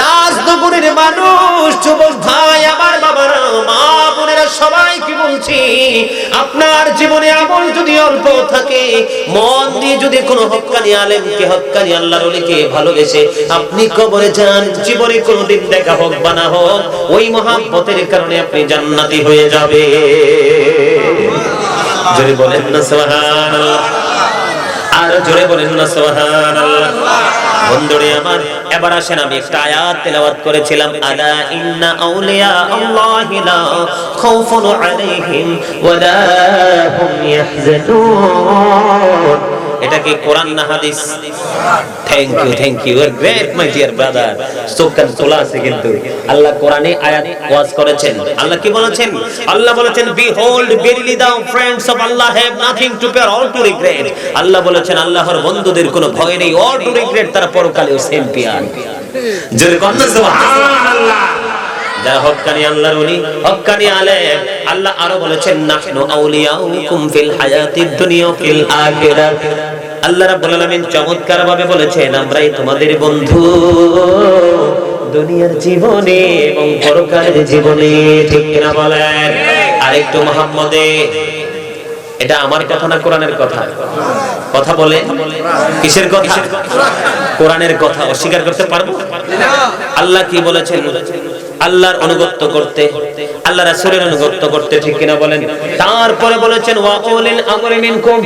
রাজনগরের মানুষ, যুবক ভাই, আমার বাবারা, মা বোনেরা, সবাইকে বলছি, আপনার জীবনে আমল যদি অল্প থাকে, মন দিয়ে যদি কোনো হক্কানি আলেমকে, হক্কানি আল্লাহর ওলিকে ভালোবেসে আপনি কবরে যান, জীবনে কোনোদিন দেখা হোক বা না হোক, ওই মহাব্বতের কারণে আপনি জান্নাতি হয়ে যাবে। জোরে বলেন না সুবহানাল্লাহ, আর জোরে বলেন না সুবহানাল্লাহ। বন্ধুরে আমার, এবার আসেন আমি একটা আয়াত তেলাওয়াত করেছিলাম, আলা ইন্না আউলিয়া আল্লাহি লা খাউফুন আলাইহিম ওয়া লা হুম ইয়াহজানুন। এটা কি কোরআন না হাদিস? Thank you, you are great my dear brother. সুবহান তোলা আছে কিন্তু আল্লাহ কোরআনে আয়াত ওয়াজ করেছেন। আল্লাহ কি বলেছেন? আল্লাহ বলেছেন, behold verily the friends of আল্লাহ have nothing to fear, all to regret. আল্লাহ বলেছেন আল্লাহর বন্ধুদের কোনো ভয় নেই, অল টু রিগ্রেট, তারা পরকালেও চ্যাম্পিয়ন। জোরে বলেন না সুবহানাল্লাহ। যারা হক্কানি আল্লাহর ওলি, হক্কানি আলেম, আল্লাহ আরো বলেছেন, নাহনু আউলিয়াউকুম ফিল হায়াতিদ দুনিয়া ফিল আখিরাহ। আল্লাহ রাব্বুল আলামিন চমৎকার ভাবে বলেছেন, আমরাই তোমাদের বন্ধু দুনিয়ার জীবনে এবং পরকালের জীবনে। ঠিক কিনা বলেন? আরেকটু মুহাম্মদে, এটা আমার কথা না কোরআনের কথা? কথা বলে কিসের কথা? কোরআনের কথা। অস্বীকার করতে পারবো? আল্লাহ কি বলেছেন? আল্লাহর অনুগত করতে, আল্লাহ রাসূলের অনুগত করতে। ঠিক কিনা বলেন? তারপরে বলেছেন, ওয়া উলিল আমরি মিনকুম,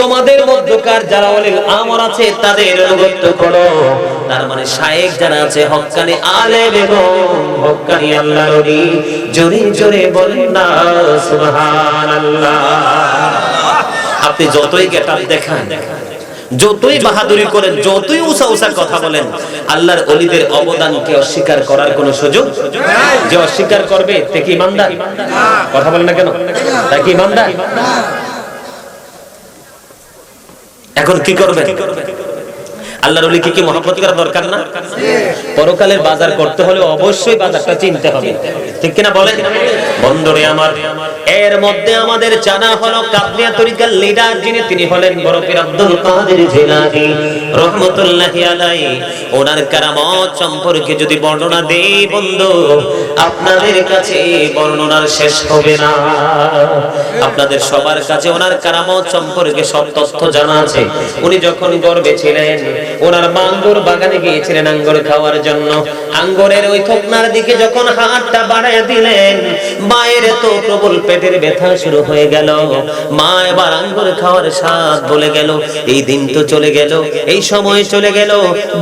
তোমাদের মধ্যকার যারা উলিল আমর আছে তাদের অনুগত করো। তার মানে শায়েখ যারা আছে, হক্কানি আলেম এবং হক্কানি আল্লাহর ওলি, জোরে জোরে বলেন না সুবহানাল্লাহ। আপনি যতই গেটআপ দেখান, যতই বাহাদুরি করেন, যতই উঁচা উঁচা কথা বলেন, আল্লাহর ওলিদের অবদানকে অস্বীকার করার কোনো সুযোগ নাই। যে অস্বীকার করবে তে কি ইমানদার? কথা বলেন না কেন? তা কি ইমানদার? এখন কি করবে? আল্লাহর ওলিকে কি মহব্বত করা দরকার না? পরকালের বাজার করতে হলে অবশ্যই বাজারটা চিনতে হবে। ঠিক কিনা বলেন? বন্ধুরে আমার, এর মধ্যে আমাদের জানা হলো কাদরিয়া তরিকার লিডার যিনি, তিনি হলেন বড় পীর আব্দুল কাদের জিলানী রাহমাতুল্লাহি আলাইহি। ওনার কারামত সম্পর্কে যদি বর্ণনা দেই বন্ধু, আপনাদের কাছে বর্ণনার শেষ হবে না। আপনাদের সবার কাছে ওনার কারামত সম্পর্কে সব তথ্য জানা আছে। উনি যখন গর্ভে ছিলেন, ওনার মা আঙ্গুর বাগানে গিয়েছিলেন আঙ্গুর খাওয়ার জন্য। আঙ্গুরের ওই থোকনার দিকে যখন হাতটা বাড়ায় দিলেন, মায়ের তো প্রবল পেটের ব্যথা শুরু হয়ে গেল। মা এবার আঙ্গুর খাওয়ার স্বাদ বলে গেল। এই দিন তো চলে গেল, এই সময় চলে গেল।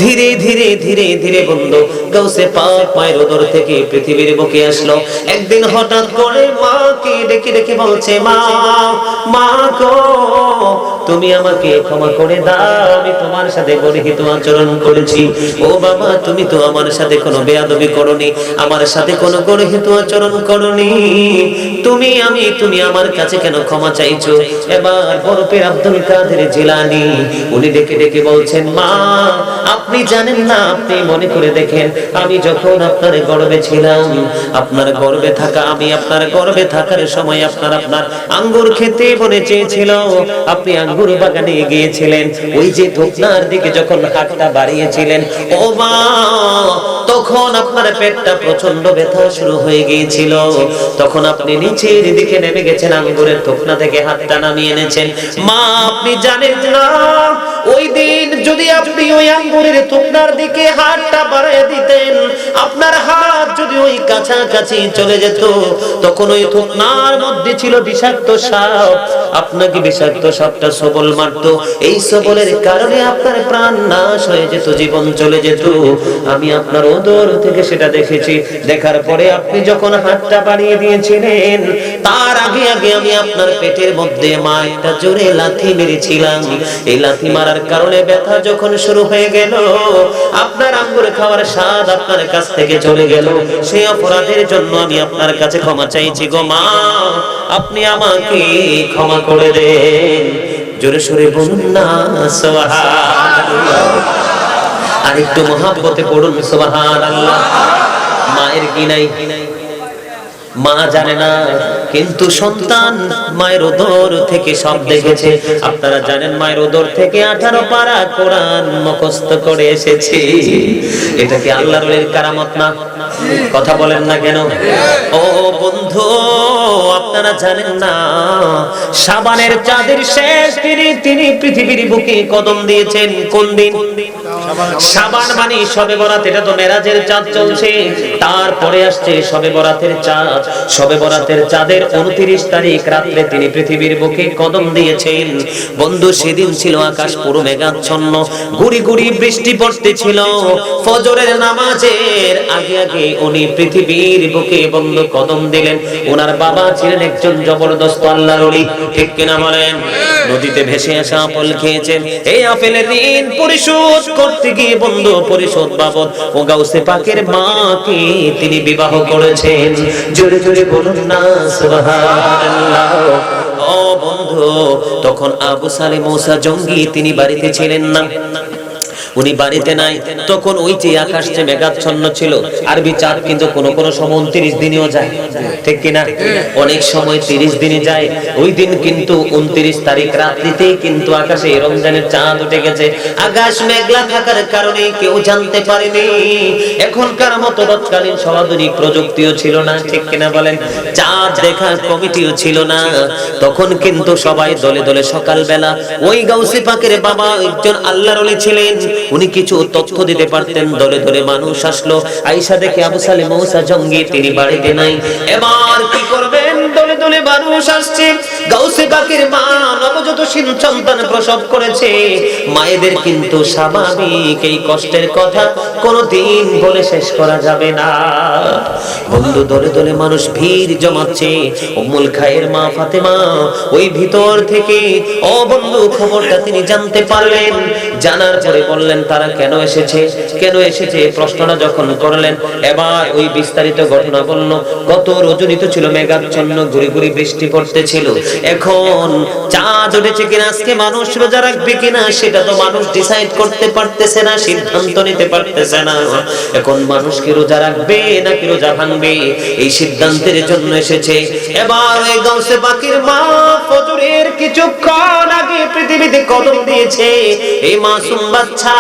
ধীরে ধীরে ধীরে ধীরে বন্ধু গাউসে পাক মায়ের উদর থেকে পৃথিবীর বুকে আসলো। একদিন হঠাৎ করে মাকে ডেকে ডেকে বলছে, মা, মা গো, তুমি আমাকে ক্ষমা করে দাও, আমি তোমার সাথে গর্হিত আচরণ করেছি। ও বাবা, তুমি তো আমার সাথে কোনো বেয়াদবি করনি, আমার সাথে কোনো গর্হিত আচরণ করনি। তুমি আমার কাছে কেন ক্ষমা চাইছো? এবার বড় পীর আব্দুল কাদের জিলানী উনি ডেকে ডেকে বলছেন, মা, আপনি জানেন না, আপনি মনে করে দেখেন, আমি যখন আপনার গর্ভে ছিলাম, আপনার গর্ভে থাকা, আমি আপনার গর্ভে থাকার সময় আপনার আঙ্গুর খেতে মনে চেয়েছিল, আপনি আঙ্গুর বাগানে গিয়েছিলেন। ওই যে থোকনার দিকে যখন হাতটা বাড়িয়েছিলেন, ও মা, তখন আপনার পেটটা প্রচন্ড ব্যথা শুরু হয়ে গিয়েছিল। তখন আপনি নিচের দিকে নেমে গেছেন, আঙ্গুরের থোকনা থেকে হাতটা নামিয়ে এনেছেন। মা, আপনি জানেন না, ওই দিন যদি আপনি ওই আঙ্গুরের থোকনার দিকে হাতটা বাড়িয়ে দিতেন, আপনার হাত যদি ওই কাছাকাছি চলে যেত, তখন ওই থোকনার মধ্যে ছিল বিষাক্ত সাপ, আপনাকে বিষাক্ত সাপটা সবল মারতো। এই সবলের কারণে আপনার প্রাণ নাশ হয়ে যেত, জীবন চলে যেত। আমি আপনার ওদর থেকে সেটা দেখেছি। দেখার পরে আপনি যখন হাতটা বাড়িয়ে দিয়েছিলেন, তার আগে আগে আমি আপনার পেটের মধ্যে মা একটা জোরে লাথি মেরেছিলাম। এই লাথি মারার কারণে ব্যথা যখন শুরু হয়ে গেল, আপনার আঙ্গুর খাওয়ার স্বাদ আপনার কাছ থেকে চলে গেল। সেই অপরাধের জন্য আমি আপনার কাছে ক্ষমা চাইছি গো মা, আপনি আমাকে ক্ষমা করে দেন। জোরে সোরে বলুন না সুবহানাল্লাহ। আর একটু মহব্বতে পড়ুন সুবহানাল্লাহ। মায়ের কি নাই? মা জানে না, কিন্তু সন্তান মায়ের উদর থেকে সব দেখেছে। আপনারা জানেন মায়ের উদর থেকে 18 পারা কোরআন মুখস্থ করে এসেছে। এটা কি আল্লাহর ওলির কারামত না? কথা বলেন না কেন? ও বন্ধু, আপনারা জানেন না, শাবানের চাঁদের শেষ দিনে তিনি পৃথিবীর বুকে কদম দিয়েছেন। কোন দিন? শাবান মানে শবে বরাত। এটা তো মেরাজের চাঁদ চলছে, তারপরে আসছে শবে বরাতের চাঁদ। শবে বরাতের চাঁদের 29 তারিখ রাত্রে তিনি পৃথিবীর বুকে কদম দিয়েছেন। বন্ধু, সেদিন ছিল আকাশ পুরো মেঘাচ্ছন্ন, গুড়ি গুড়ি বৃষ্টি পড়তেছিল। ফজরের নামাজের আগে আগে উনি পৃথিবীর বুকে বন্ধু কদম দিলেন। ওনার বাবা ছিলেন একজন জবরদস্ত আল্লাহর ওলি, ঠিক কিনা বলেন? নদীতে ভেসে আসা আপেল খেয়েছেন। এই আপেলের ঋণ পরিশোধ করতে গিয়ে বন্ধু পরিশোধ বাবদ ও গাউসে পাকের মাকে তিনি বিবাহ করেছেন। জোরে জোরে বলুন না সুবহানাল্লাহ। ও বন্ধু, তখন আবু সালে মূসা জঙ্গি তিনি বাড়িতে ছিলেন না, উনি বাড়িতে নাই। তখন ওই যে আকাশ যে মেঘাচ্ছন্ন ছিল, আরবি চাঁদ কিন্তু কোন কোন সময় 29 দিনেও যায়, ঠিক কিনা? অনেক সময় 30 দিনে যায়। ওই দিন কিন্তু 29 তারিখ রাত্রিতে কিন্তু আকাশে রমজানের চাঁদ উঠে গেছে। আকাশ মেঘলা থাকার কারণে কেউ জানতে পারেনি। এখনকার মতো তৎকালীন সমাধুনিক প্রযুক্তিও ছিল না, ঠিক কিনা বলেন? চাঁদ দেখার কমিটিও ছিল না। তখন কিন্তু সবাই দলে দলে সকালবেলা, ওই গাউসে পাকের বাবা একজন আল্লাহর ওলি ছিলেন, উনি কিছু তথ্য দিতে পারতেন। দলে দলে মানুষ আসলো, আয়েশা দেখে আবু সালে মূসা জঙ্গি তিনি বাড়িতে নাই। এবার কি করবেন? দলে দলে মানুষ আসছে। গাউসে পাকের মা নবজাত সন্তান প্রসব করেছে। মায়েদের কিন্তু স্বাভাবিক এই কষ্টের কথা কোনদিন বলে শেষ করা যাবে না। বন্ধু, দলে দলে মানুষ ভিড় জমাচ্ছে। উম্মুল খায়ের মা ফাতেমা ওই ভিতর থেকে ও বন্ধু খবরটা তিনি জানতে পারলেন। জানার পরে বললেন তারা কেন এসেছে, কেন এসেছে প্রশ্নটা যখন করলেন, এবার ওই বিস্তারিত ঘটনা বলল। কত রজনীত ছিল, মেঘাচ্ছন্ন, গুড়ি গুড়ি বৃষ্টি পড়তেছিল। এখন চাঁদ উঠেছে কিনা, আজকে মানুষ রোজা রাখবে কিনা, সেটা তো মানুষ ডিসাইড করতে পারতেছে না, সিদ্ধান্ত নিতে পারতেছে না। এখন মানুষ কি রোজা রাখবে নাকি রোজা ভাঙবে, এই সিদ্ধান্তের জন্য এসেছে। এবার এই গাউসে পাকের মা ফজরের কিছুক্ষণ আগে পৃথিবীতে কদম দিয়েছে। এই মাসুম বাচ্চা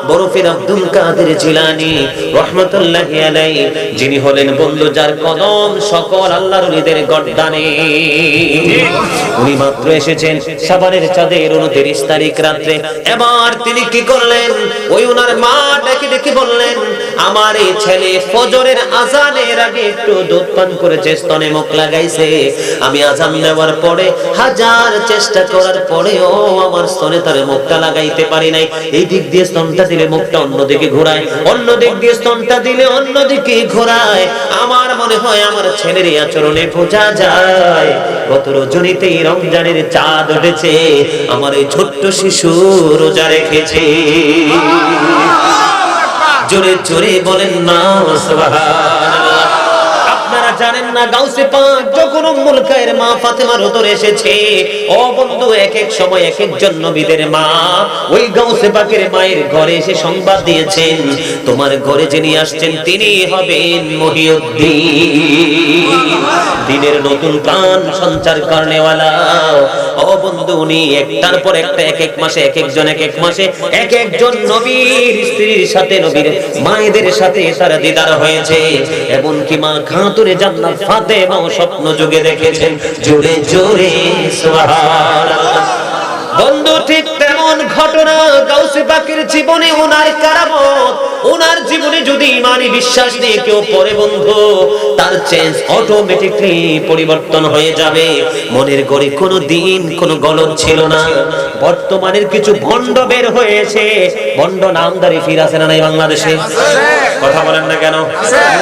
বরফের আব্দুল কাদের জিলানী রাহমাতুল্লাহি আলাইহি, যিনি হলেন বন্ধু যার কদম সকল আল্লাহর ওলিদের গর্দানে। উনি মাত্র এসেছেন শাবানের চাঁদের 29 তারিখ রাতে। এবার তিনি কি করলেন? ওই ওনার মা ডেকে ডেকে বললেন, আমার এই ছেলে ফজরের আজানের আগে একটু দুধ পান করেছে, স্তনে মুখ লাগাইছে। আমি আজান দেওয়ার পরে হাজার চেষ্টা করার পরেও আমার স্তনে তার মুখটা লাগাইতে পারি নাই। এই দিক দিয়ে স্তনটা দিলে মুখটা অন্যদিকে ঘোরায়, অন্য দিক দিয়ে স্তনটা দিলে অন্যদিকে ঘোরায়। আমার মনে হয় আমার ছেলের এই আচরণে বোঝা যায় গত রজনীতেই রমজানের চাঁদ উঠেছে, আমার এই ছোট্ট শিশু রোজা রেখেছে। জোরে জোরে বলেন না সুবহানাল্লাহ। আপনারা জানেন না, গাউসে পাক যখন উম্মুল খায়ের মা ফাতেমার উদরে এসেছে, ও বন্ধু এক এক সময় এক একজন নবীদের মা ওই গাউসে পাকের মায়ের ঘরে এসে সংবাদ দিয়েছেন, তোমার ঘরে যিনি আসছেন তিনি হবেন মহিউদ্দিন, দিনের নতুন প্রাণ সঞ্চার করনেওয়ালা। ও বন্ধু, উনি একটার পর একটা এক এক মাসে এক একজন এক এক মাসে এক একজন নবীর স্ত্রীর সাথে, নবীর মায়েদের সাথে তার দিদার হয়েছে। এমনকি মা খাতুনে জান্নাত ফাতেমাও স্বপ্ন যুগে দেখেছেন। জোরে জোরে সুবহানাল্লাহ। বন্ধু, ঠিক তেমন ঘটনা গাউসে পাকের জীবনে, ওনার কারামত, ওনার জীবনে যদি ইমানি বিশ্বাস নিয়ে কেউ পড়ে বন্ধু, তার চেঞ্জ অটোমেটিকলি পরিবর্তন হয়ে যাবে। মনের ঘরে কোনো দিন কোনো গলদ ছিল না। বর্তমানের কিছু ভণ্ড বের হয়েছে, ভণ্ড নামদারি ফির আছে না নাই বাংলাদেশে? কথা বলেন না কেন?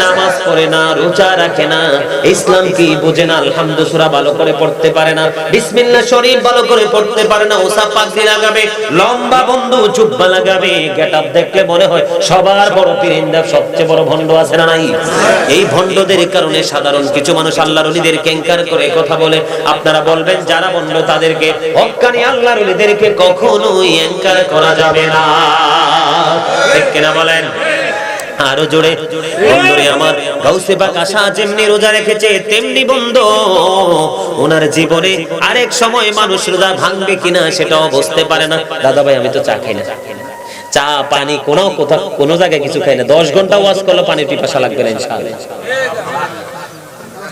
নামাজ পড়ে না, রোজা রাখে না, ইসলাম কি বোঝে না, আলহামদু সূরা ভালো করে পড়তে পারে না, বিসমিল্লাহ শরীফ ভালো করে পড়তে পারে না, ওসা পাগড়ি লাগাবে, লম্বা বন্ধু জুব্বা লাগাবে, গেটআপ দেখলে মনে হয় সবার বড় পীরিন্দা, সবচেয়ে বড় ভণ্ড আছে না নাই? এই ভণ্ডদের কারণে সাধারণ কিছু মানুষ আল্লাহর ওলিদের কেঙ্কার করে কথা বলে। আপনারা বলবেন যারা ভণ্ড তাদেরকে, হক্কানি আল্লাহর ওলিদেরকে কখনোই এঙ্কার করা যাবে না, ঠিক কিনা বলেন? আরো জোরে বন্ধুরে আমার, গাউসে পাক আশা যেমনি রোজা রেখেছে তেমনি বন্ধু ওনার জীবনে আরেক সময় মানুষ রোজা ভাঙবে কিনা সেটাও বুঝতে পারে না। দাদা ভাই আমি তো চা খাই না, চা পানি কোনো জায়গায় কিছু খাই না, 10 ঘন্টা ওয়াজ করলে পানি পিপাসা লাগবে না ইনশাআল্লাহ।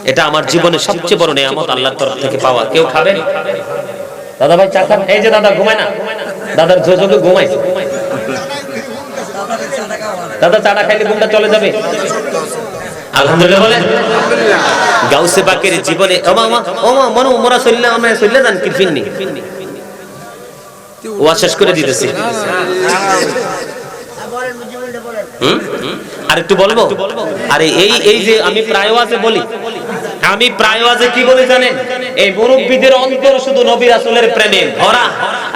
এটা আমার জীবনে সবচেয়ে বড় নিয়ামত আল্লাহর তরফ থেকে পাওয়া। কেউ খাবেন? দাদা ভাই চা খান। এই যে দাদা ঘুমায় না, দাদার জোজকে ঘুমায়, দাদা চাটা খাইলে ঘুমটা চলে যাবে। আলহামদুলিল্লাহ বলেন। গাউসে পাকের জীবনে মনু মোরা সল্লা আমরা সল্লা জান কি ফিন্নি ওয়াজ শেষ করে দিতেছি। আর একটু বলবো। আরে এই যে আমি প্রায় ওয়াজে বলি, আমি প্রায় ওয়াজে কি বলি জানেন? এই মুরব্বিদের অন্তর শুধু নবী রাসূলের প্রেমে ভরা,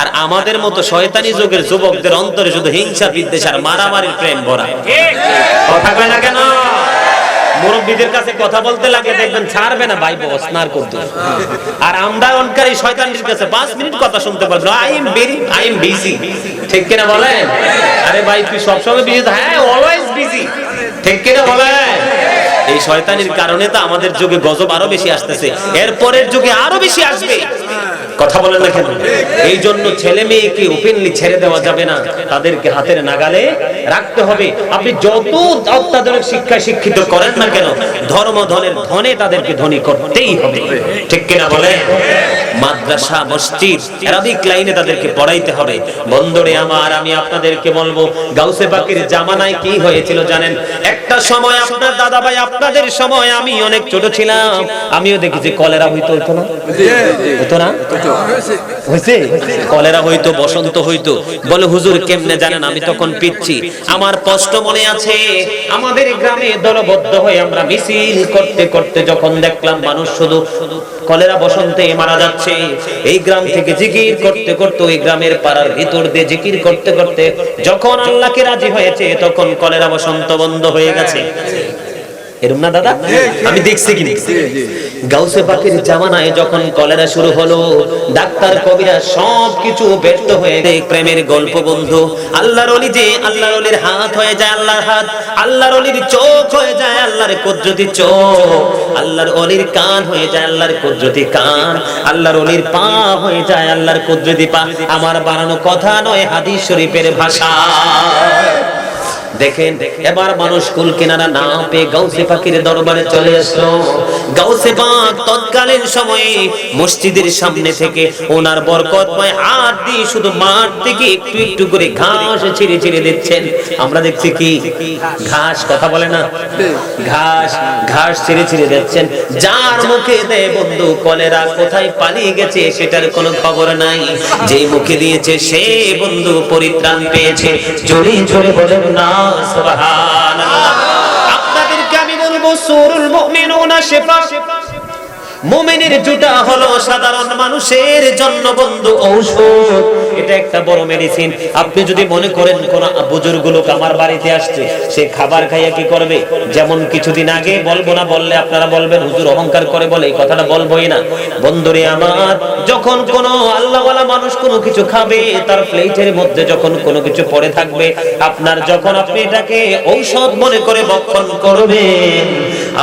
আর আমাদের মতো শয়তানি যুগের যুবকদের অন্তরে শুধু হিংসা বিদ্বেষ আর মারামারির প্রেম ভরা। কথা কয় না কেন? মুরব্বিদের কাছে কথা বলতে লাগে দেখবেন ছাড়বে না ভাই বস নার করতে, আর আমরা অনকারী শয়তানের কাছে 5 মিনিট কথা শুনতে পারবো না, আই এম বিজি। ঠিক কিনা বলেন? আরে ভাই তুই সব সময় বিজি? হ্যাঁ অলওয়েজ বিজি। ঠিক কিনা বলেন? এই শয়তানির কারণে তো আমাদের যুগে গজব আরো বেশি আসতেছে, এরপরের যুগে আরো বেশি আসবে। কথা বলেন না কেন? এই জন্য ছেলে মেয়েকে ওপেনলি ছেড়ে দেওয়া যাবে না, তাদেরকে হাতের নাগালে রাখতে হবে। আপনি যত অত্যাধুনিক শিক্ষায় শিক্ষিত করেন না কেন, ধর্ম ধনে তাদেরকে ধনী করতেই হবে। ঠিক কিনা বলেন? মাদ্রাসা মসজিদ আরবিক লাইনে তাদেরকে পড়াইতে হবে। বন্ধুরে আমার, আমি আপনাদেরকে বলবো গাউসে পাকের জামানায় কি হয়েছিল জানেন? একটা সময় আপনার দাদা ভাই আপনাদের সময় আমি অনেক ছোট ছিলাম, আমিও দেখেছি কলেরা হইতো না? হতো না? হয়েছে কলেরা হইতো, বসন্ত হইতো। বলে হুজুর কেমনে জানেন? আমি তখন পিচ্ছি, আমার স্পষ্ট মনে আছে আমাদের গ্রামে দলবদ্ধ হয়ে আমরা মিছিল করতে করতে যখন দেখলাম মানুষ শুধু কলেরা বসন্তে মারা যাচ্ছে, এই গ্রাম থেকে জিকির করতে করতে ওই গ্রামের পাড়ার ভিতর দিয়ে জিকির করতে করতে যখন আল্লাহকে রাজি হয়েছে তখন কলেরা বসন্ত বন্ধ হয়ে গেছে। এরম না দাদা? আমি দেখছি কি গাউসে পাকের জামানায় যখন কলেরা শুরু হলো, ডাক্তার কবিরা সবকিছু ব্যর্থ হয়ে যায়। প্রেমের গল্প বন্ধু, আল্লাহর ওলি যে আল্লাহর ওলির হাত হয়ে যায় আল্লাহর হাত, আল্লাহর ওলির চোখ হয়ে যায় আল্লাহর কুদরতি চোখ, আল্লাহর ওলির কান হয়ে যায় আল্লাহর কুদরতি কান, আল্লাহর ওলির পা হয়ে যায় আল্লাহর কুদরতি পা। আমার বানানো কথা নয়, হাদিস শরীফের ভাষা। দেখেন এবার মানুষ কুল কিনারা না পেয়ে গাউসে পাকের দরবারে চলে আসলো। গাউসে পাক তৎকালীন সময়ে মসজিদের সামনে থেকে ওনার বরকতময় হাত দিয়ে শুধু মাঠ থেকে একটু একটু করে ঘাস ছিঁড়ে ছিঁড়ে দিচ্ছেন। আমরা দেখছি কি ঘাস, কথা বলে না, ঘাস ছিঁড়ে ছিঁড়ে দিচ্ছেন। যার মুখে দেয় বন্ধু কলেরা কোথায় পালিয়ে গেছে সেটার কোনো খবর নাই, যেই মুখে দিয়েছে সে বন্ধু পরিত্রাণ পেয়েছে। জোরে জোরে বলেন না সুবহানাল্লাহ। আপনাদেরকে আমি বলবো সূরাতুল মুমিনুনা শিফা, মুমিনের জুতা হলো সাধারণ মানুষের জন্য বন্ধু ঔষধ, এটা একটা বড় মেডিসিন। আপনি যদি মনে করেন কোন বুজুর্গ লোক আমার বাড়িতে আসছে, সে খাবার খাইয়া কি করবে, যেমন কিছুদিন আগে বলবো না বললে আপনারা বলবেন হুজুর অহংকার করে বলে, এই কথাটা বলবোই না। বন্ধুরে আমার, যখন কোন আল্লাহওয়ালা মানুষ কোনো কিছু খাবে, তার প্লেটের মধ্যে যখন কোনো কিছু পড়ে থাকবে, যখন আপনি এটাকে ঔষধ মনে করে ভক্ষণ করবেন,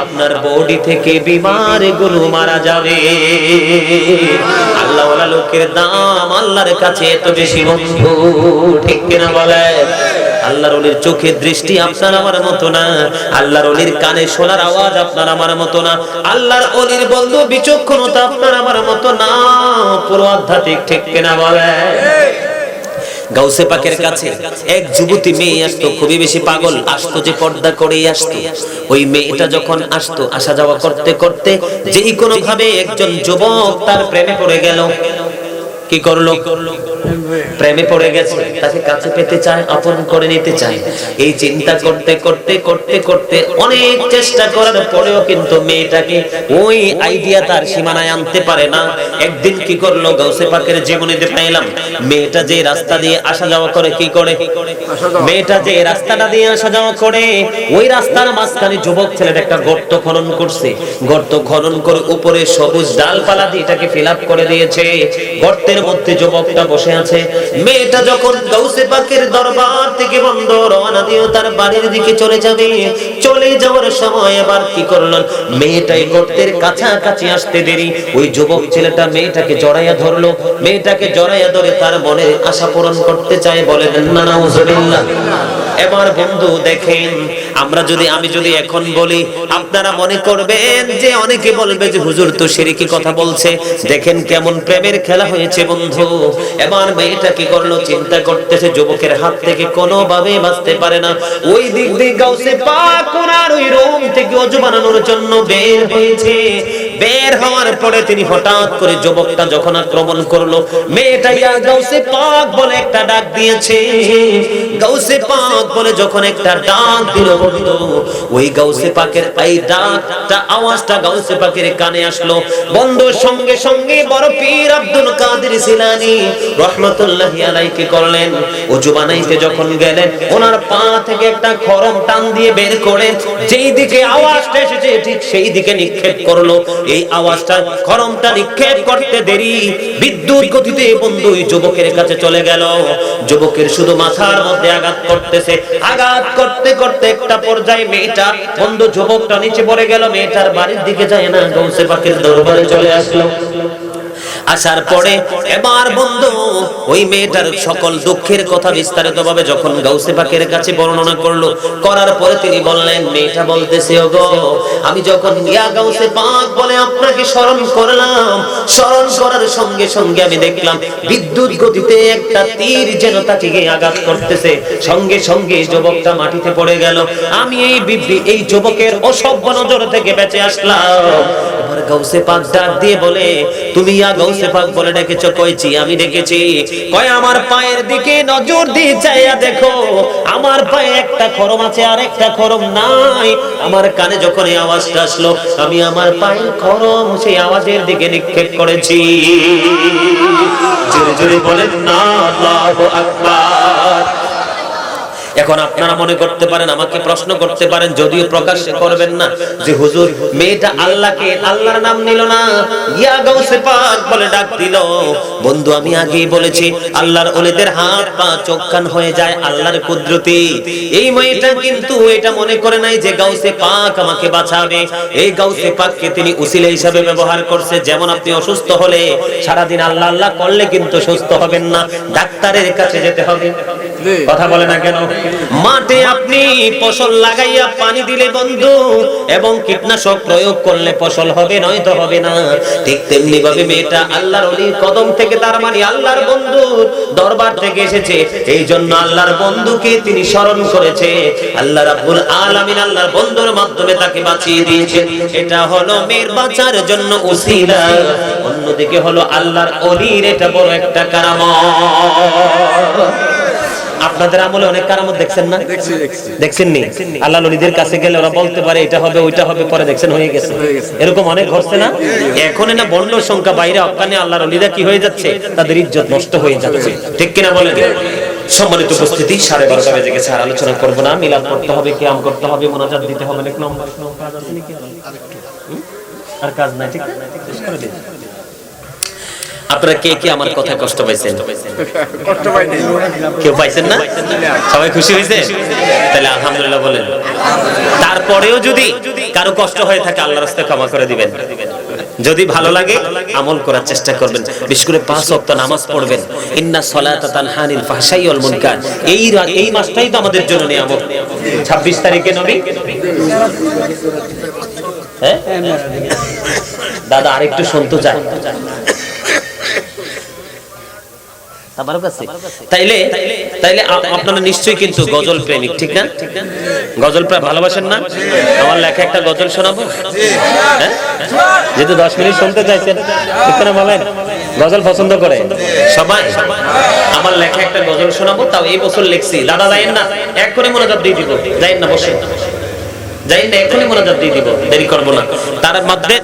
আপনার বডি থেকে বিমার গুলো মারা যাবে। আল্লাহওয়ালা লোকের দাম আল্লাহর কাছে এত বেশি বন্ধু, ঠিক কিনা বলে? আল্লাহর ওলির চোখের দৃষ্টি আপনার আমার মতো না, আল্লাহর ওলির কানে শোনার আওয়াজ আপনার আমার মতো না, আল্লাহর ওলির বন্ধু বিচক্ষণতা আপনার আমার মতো না, পুরো আধ্যাত্মিক, ঠিক কিনা বলে? গাউসে পাকের কাছে এক যুবতী মেয়ে আসতো, খুবই বেশি পাগল, আসতো যে পর্দা করেই আসতো। ওই মেয়েটা যখন আসতো, আসা যাওয়া করতে করতে যেই কোনো ভাবে একজন যুবক তার প্রেমে পড়ে গেল। কি করলো? প্রেমে পড়ে গেছে, তাকে কাছে পেতে চায়, আপন করে নিতে চায়। এই চিন্তা করতে করতে করতে করতে অনেক চেষ্টা করার পরেও কিন্তু মেয়েটাকে ওই আইডিয়া তার সীমানায় আনতে পারে না। একদিন কি করলো, গাউসে পাকের জীবনীতে পাইলাম মেয়েটা যে রাস্তা দিয়ে আসা যাওয়া করে, কি করে মেয়েটা যে রাস্তাটা দিয়ে আসা যাওয়া করে, ওই রাস্তার মাঝখানে যুবক ছেলেটা একটা গর্ত খনন করছে। গর্ত খনন করে উপরে সবুজ ডালপালা দিয়ে এটাকে ফিল আপ করে দিয়েছে। গর্তের মধ্যে যুবকটা বসে বসে আছে। মেয়েটা যখন গাউসে পাকের দরবার থেকে বন্ধ রওনা দিয়ে তার বাড়ির দিকে চলে যাবে, চলে যাওয়ার সময় আবার কি করলেন, মেয়েটাই গর্তের কাছাকাছি আসতে দেরি ওই যুবক ছেলেটা মেয়েটাকে জড়াইয়া ধরলো। মেয়েটাকে জড়াইয়া ধরে তার মনের আশা পূরণ করতে চায়, বলেন না নাউজুবিল্লাহ। এবার বন্ধু দেখেন, আমি যদি এখন বলি আপনারা মনে করবেন যে অনেকে বলবে যে হুজুর তো শিরকি কথা বলছে। দেখেন কেমন প্রেমের খেলা হয়েছে বন্ধু। এবার মেয়েটা কি করলো, চিন্তা করতেছে যুবকের হাত থেকে কোনোভাবে বাঁচতে পারে না। ওই দিক দিয়ে গাউসে পাক ওনার ওই রুম থেকে ওযু বানানোর জন্য বের হয়েছে। বের হওয়ার পরে তিনি হঠাৎ করে যুবকটা যখন আক্রমণ করলো, মেয়েটা ইয়া গাউসে পাক বলে একটা ডাক দিয়েছে। গাউসে পাক বলে যখন একটা ডাক দিল বন্ধু, ওই গাউসে পাকের এই ডাকটা আওয়াজটা গাউসে পাকের কানে আসলো বন্ধু। সঙ্গে সঙ্গে বড় পীর আব্দুল কাদের জিলানী রাহমাতুল্লাহি আলাইহি কি করলেন, ওযু বানাইতে যখন গেলেন ওনার পা থেকে একটা খরম টান দিয়ে বের করে যেই দিকে আওয়াজটা এসেছে ঠিক সেই দিকে নিক্ষেপ করলো। এই আওয়াজটা খরমটা নিক্ষেপ করতে দেরি বিদ্যুৎ গতিতে বন্ধু ওই যুবকের কাছে চলে গেল। যুবকের শুধু মাথার মধ্যে আঘাত করতেছে, আঘাত করতে করতে একটা পর্যায়ে মেয়েটা বন্ধু যুবকটা নিচে পড়ে গেল। মেয়েটার বাড়ির দিকে যায় না, গাউসে পাকের দরবারে চলে আসলো। আসার পরে এবার বন্ধু ওই মেয়েটার সকল দুঃখের কথা বিস্তারিত ভাবে যখন গাউসে পাকের কাছে বর্ণনা করলো, করার পরে তিনি বললেন, মেয়েটা বলতেছে ওগো আমি যখন ইয়া গাউসে পাক বলে আপনাকে স্মরণ করলাম, স্মরণ করার সঙ্গে সঙ্গে আমি দেখলাম বিদ্যুৎ গতিতে একটা তীর যেন তাকে আঘাত করতেছে। সঙ্গে সঙ্গে যুবকটা মাটিতে পড়ে গেল। আমি এই যুবকের অসভ্য নজর থেকে বেঁচে আসলাম। এবার গাউসে পাক ডাক দিয়ে বলে, তুমি ইয়া গাউসে পাক বলে ডেকেছো? কইছি আমি ডেকেছি। কয় আমার পায়ের দিকে নজর দিয়ে চাইয়া দেখো, আমার পায়ে একটা খরম আছে আর একটা খরম নাই। আমার কানে যখন এই আওয়াজটা আসলো, আমি আমার পায়ের খরম সেই আওয়াজের দিকে নিক্ষেপ করেছি। জোরে জোরে বলেন না আল্লাহু আকবার। এখন আপনারা মনে করতে পারেন, আমাকে প্রশ্ন করতে পারেন, যদিও প্রকাশ্যে করবেন না, যে হুজুর মেয়েটা আল্লাহর নাম নিল না, ইয়া গাউসে পাক বলে ডাক দিল। বন্ধু আমি আগেই বলেছি আল্লাহর ওলিদের হাত পা চোখ কান হয়ে যায় আল্লাহর কুদরতি। এই মেয়েটা কিন্তু এটা মনে করে নাই যে গাউসে পাক আমাকে বাঁচাবে। এই গাউসে পাককে তিনি উসিলা হিসেবে ব্যবহার করছে। যেমন আপনি অসুস্থ হলে সারাদিন আল্লাহ আল্লাহ করলে কিন্তু সুস্থ হবেন না, ডাক্তারের কাছে যেতে হবে। কথা বলে না কেন? মাঠে আপনি ফসল লাগাইয়া পানি দিলে বন্ধু এবং কীটনাশক প্রয়োগ করলে ফসল হবে, নয়তো হবে না। ঠিক তেমনি ভাবে মেয়েটা আল্লাহর ওলির কদম থেকে, তার মানে আল্লাহর বন্ধুর দরবার থেকে এসেছে। এই জন্য আল্লাহর বন্ধুকে তিনি স্মরণ করেছে। আল্লাহ রাব্বুল আলামিন আল্লাহর বন্ধুর মাধ্যমে তাকে বাঁচিয়ে দিয়েছেন। এটা হলো মেয়ের বাঁচার জন্য উসিলা। অন্যদিকে হলো আল্লাহর ওলির এটা বড় একটা কারামত। আপনাদের আমলে অনেক কারামত দেখছেন না? দেখছেন নি? আল্লাহর ওলিদের কাছে গেলে ওরা বলতে পারে এটা হবে ওইটা হবে, পরে দেখছেন হয়ে গেছে। এরকম অনেক ঘটছে না? এখন না বন্ড সংখ্যা বাইরে অজ্ঞানে আল্লাহর ওলিরা কি হয়ে যাচ্ছে, তাদের ইজ্জত নষ্ট হয়ে যাচ্ছে। ঠিক কিনা বলেন? সম্মানিত উপস্থিতি, 12:30 বেজে গেছে, আর আলোচনা করব না। মিলাদ করতে হবে, কিয়াম করতে হবে, মুনাজাত দিতে হবে, এক নম্বর কাজ আছে নাকি? আর কাজ নাই, ঠিক না? শেষ করে দিন। আপনারা কে কে আমার কথা কষ্ট পাইছেন? কষ্ট পাইনি কেউ পাইছেন না? সবাই খুশি হয়েছে? তাহলে আলহামদুলিল্লাহ বলেন। তারপরেও যদি কারো কষ্ট হয়ে থাকে আল্লাহর রাস্তায় ক্ষমা করে দিবেন। যদি ভালো লাগে আমল করার চেষ্টা করবেন, বিশেষ করে 5 ওয়াক্ত নামাজ পড়বেন। ইন্না সলাতা তানহা আনিল ফাহশাই ওয়াল মুনকার। এই মাসটাই তো আমাদের জন্য নিয়ামত। 26 তারিখে নবী, হ্যাঁ দাদা আরেকটু শুনতে চাই তাইলে আপনারা নিশ্চয়ই কিন্তু গজল প্রেমিক, ঠিক না? গজল ভালোবাসেন না? আমার লেখা একটা গজল শোনাবো? হ্যাঁ, যেহেতু 10 মিনিট শুনতে চাইছেন, ঠিক না বলেন? গজল পছন্দ করে সবাই? আমার লেখা একটা গজল শোনাবো, তাও এই বছর লিখছি। দাদা যাইেন না, এক্ষুনি মনোযোগ দিয়ে দিব। যাইেন না, বসে যাই না, এখনই মনোযোগ দিয়ে দিব, দেরি করবো না।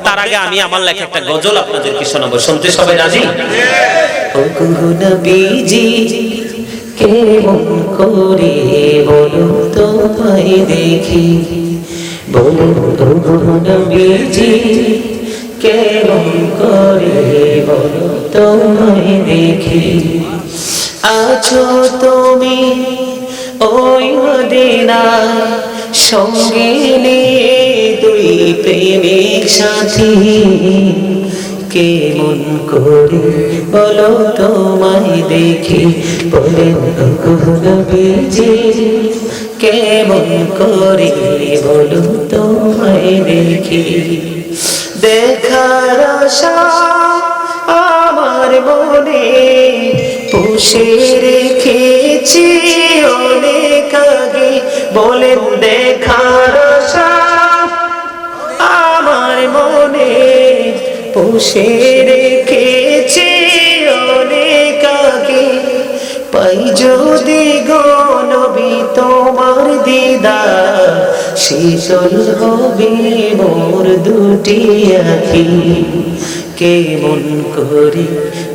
তার আগে আমি আমার লেখা একটা গজল আপনাদেরকে শোনাবো। শুনতে সবাই রাজি? নবীজি কেমন করে বলো তোমায় দেখি, বলো নবীজি কেমন করে বলো তোমায় দেখি। আছো তুমি ওই মদিনায়, সঙ্গে নিয়ে দুই প্রেমিক সাথী। কেমন করে বলো তোমায় দেখি, বলেন নবীজি। কেমন করে বলো তোমায় দেখি, দেখার আশা আমার মনে পুষে রেখেছি অনেক আগে। বলেন দেখার আশা আমার মনে পুষে রেখেছি অনেক আগে। পাই যদি গো নবী তোমার দিদার, শীতল হবে মোর দুটি আঁখি। কেমন করে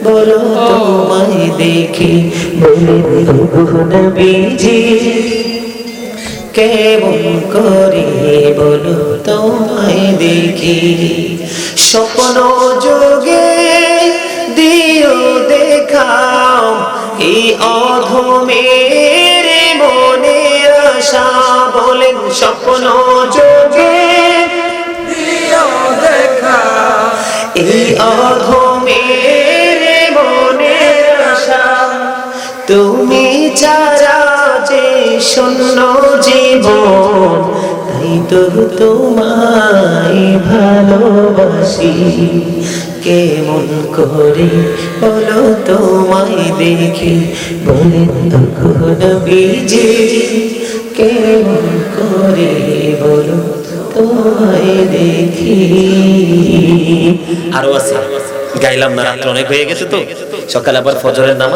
বলো তোমায় দেখি, বলেন নবীজি। কেমন করে বলো তোমায় দেখি, স্বপ্ন যোগে দিও দেখাও এই অধমের মনে আশা। বলেন স্বপ্ন যোগে দিও দেখাও এই অধমের মনে আশা। তুমি ছাড়া যে শূন্য জীবন, তাই তো তোমায় ভালোবাসি। কেমন করে বলো তোমায় দেখি, বলেন নবীজি। কেমন করে বলো তোমায় দেখি। আরো আছে, গাইলাম না, রাত্র অনেক হয়ে গেছে তো। সকালে আবার ফজরের নামাজ।